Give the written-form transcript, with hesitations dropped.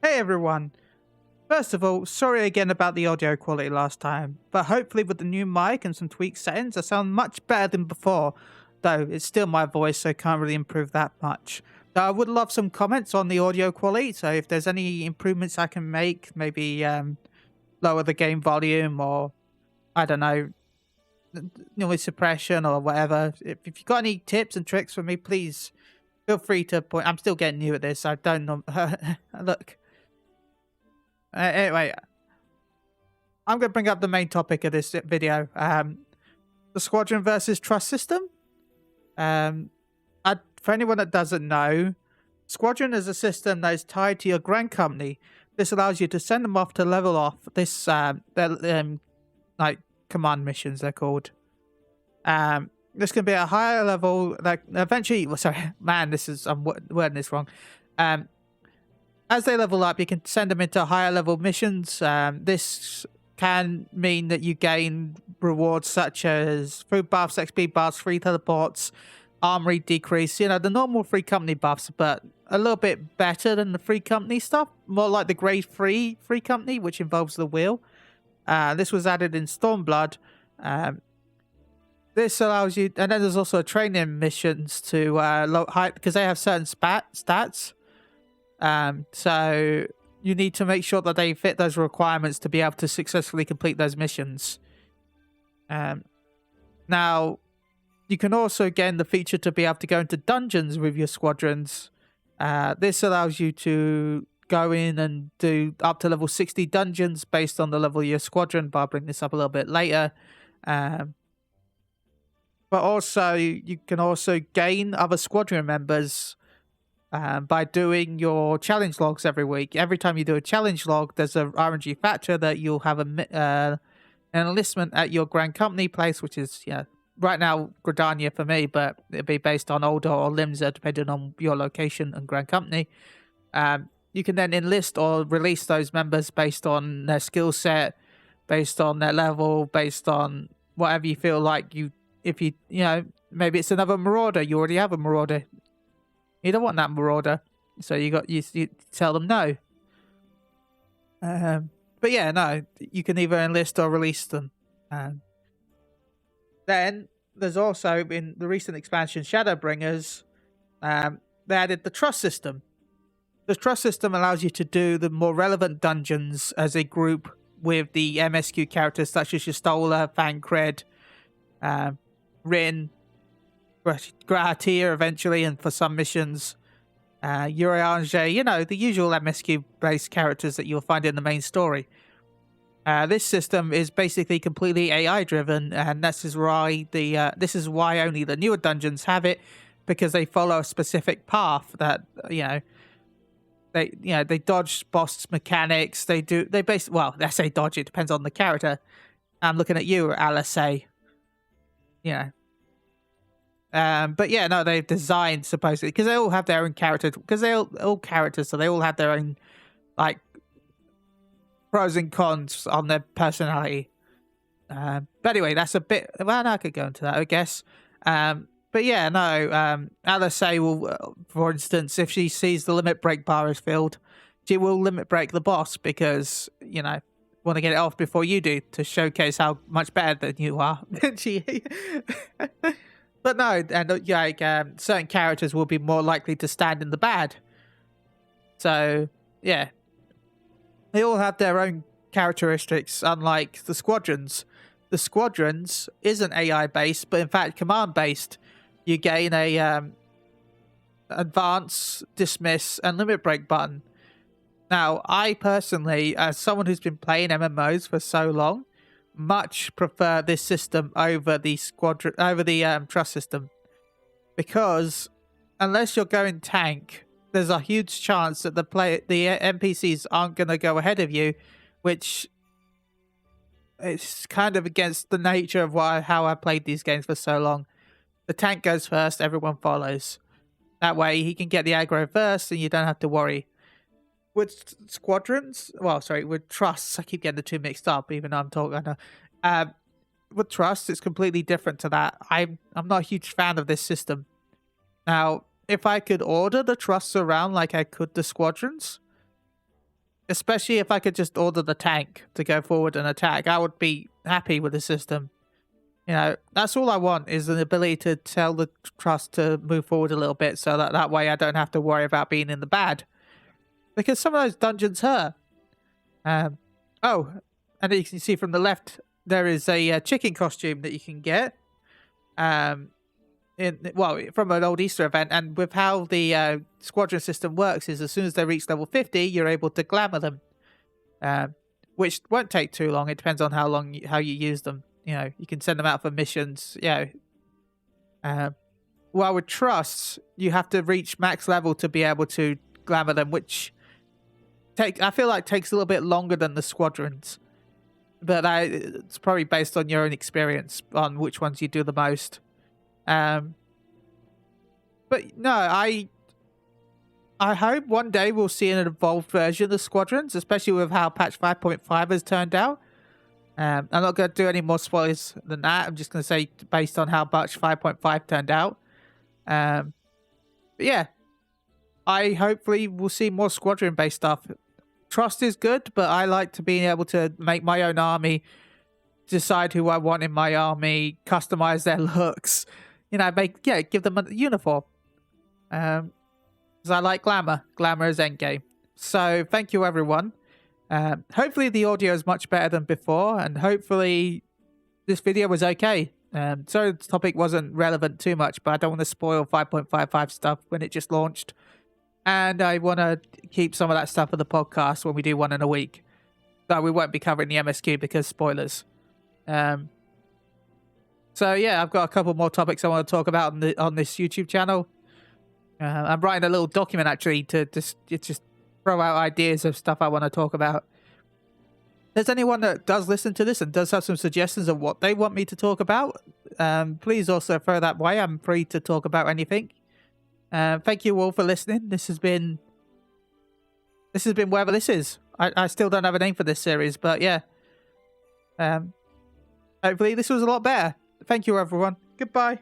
Hey everyone! First of all, sorry again about the audio quality last time, but hopefully with the new mic and some tweaked settings I sound much better than before, though it's still my voice so can't really improve that much. Though I would love some comments on the audio quality, so if there's any improvements I can make, maybe lower the game volume or, I don't know, noise suppression or whatever. If you've got any tips and tricks for me, please feel free to point. I'm still getting new at this, I don't know. Look. Anyway, I'm going to bring up the main topic of this video. The Squadron versus Trust system. For anyone that doesn't know, Squadron is a system that is tied to your grand company. This allows you to send them off to level off this, like, command missions, they're called. This can be a higher level, like, eventually, well, sorry, man, I'm wording this wrong. As they level up, you can send them into higher level missions. This can mean that you gain rewards such as food buffs, XP buffs, free teleports, armory decrease, the normal free company buffs, but a little bit better than the free company stuff. More like the grade 3 free company, which involves the wheel. This was added in Stormblood. This allows you, and then there's also training missions to because they have certain stats. So you need to make sure that they fit those requirements to be able to successfully complete those missions. Now, you can also gain the feature to be able to go into dungeons with your squadrons. This allows you to go in and do up to level 60 dungeons based on the level of your squadron, but I'll bring this up a little bit later. But also, you can also gain other squadron members by doing your challenge logs every week. Every time you do a challenge log, there's a RNG factor that you'll have an enlistment at your grand company place, which is, right now Gridania for me, but it'll be based on Older or Limsa, depending on your location and grand company. You can then enlist or release those members based on their skill set, based on their level, based on whatever you feel like maybe it's another marauder. You already have a marauder. You don't want that marauder, so you tell them no. But yeah, no, you can either enlist or release them. Then there's also in the recent expansion Shadowbringers, they added the trust system. The trust system allows you to do the more relevant dungeons as a group with the MSQ characters such as your Stola, Fancred, Rin, Gratia eventually, and for some missions, Urianger, the usual MSQ-based characters that you'll find in the main story. This system is basically completely AI-driven, and this is why only the newer dungeons have it, because they follow a specific path that they dodge boss mechanics. I say dodge. It depends on the character. I'm looking at you, Alice. But yeah, no, they've designed supposedly because they all have their own characters. Because they're all characters, so they all have their own pros and cons on their personality. But anyway, that's a bit. Well, no, I could go into that, I guess. But yeah, no. Alice will, for instance, if she sees the limit break bar is filled, she will limit break the boss because want to get it off before you do to showcase how much better than you are. But no, and certain characters will be more likely to stand in the bad. So, yeah. They all have their own characteristics, unlike the Squadrons. The Squadrons isn't AI-based, but in fact command-based. You gain a advance, dismiss, and limit break button. Now, I personally, as someone who's been playing MMOs for so long, much prefer this system over the trust system, because unless you're going tank, there's a huge chance that the NPCs aren't going to go ahead of you, which is kind of against the nature of how I played these games for so long. The tank goes first, everyone follows. That way he can get the aggro first and you don't have to worry. With Squadrons, with Trusts, I keep getting the two mixed up, even though I'm talking. With Trust, it's completely different to that. I'm not a huge fan of this system. Now, if I could order the Trusts around like I could the Squadrons, especially if I could just order the tank to go forward and attack. I would be happy with the system. You know, that's all I want, is an ability to tell the trust to move forward a little bit, so that way I don't have to worry about being in the bad. Because some of those dungeons hurt. Oh, and you can see from the left, there is a chicken costume that you can get. From an old Easter event, and with how the Squadron system works is as soon as they reach level 50, you're able to glamour them, which won't take too long. It depends on how you use them. You know, you can send them out for missions. While with trusts, you have to reach max level to be able to glamour them, which I feel like takes a little bit longer than the Squadrons. But it's probably based on your own experience on which ones you do the most. But no, I hope one day we'll see an evolved version of the Squadrons, especially with how patch 5.5 has turned out. I'm not going to do any more spoilers than that. I'm just going to say based on how patch 5.5 turned out. But yeah, I hopefully will see more Squadron-based stuff. Trust is good, but I like to be able to make my own army, decide who I want in my army, customize their looks. You know, give them a uniform. Because I like glamour. Glamour is endgame. So thank you, everyone. Hopefully the audio is much better than before, and hopefully this video was okay. Sorry the topic wasn't relevant too much, but I don't want to spoil 5.55 stuff when it just launched. And I want to keep some of that stuff for the podcast when we do one in a week. Though we won't be covering the MSQ because spoilers. So yeah, I've got a couple more topics I want to talk about on this YouTube channel. I'm writing a little document actually to just throw out ideas of stuff I want to talk about. If there's anyone that does listen to this and does have some suggestions of what they want me to talk about, please also throw that way. I'm free to talk about anything. Thank you all for listening. This has been whatever this is. I still don't have a name for this series, but yeah. Hopefully this was a lot better. Thank you, everyone. Goodbye.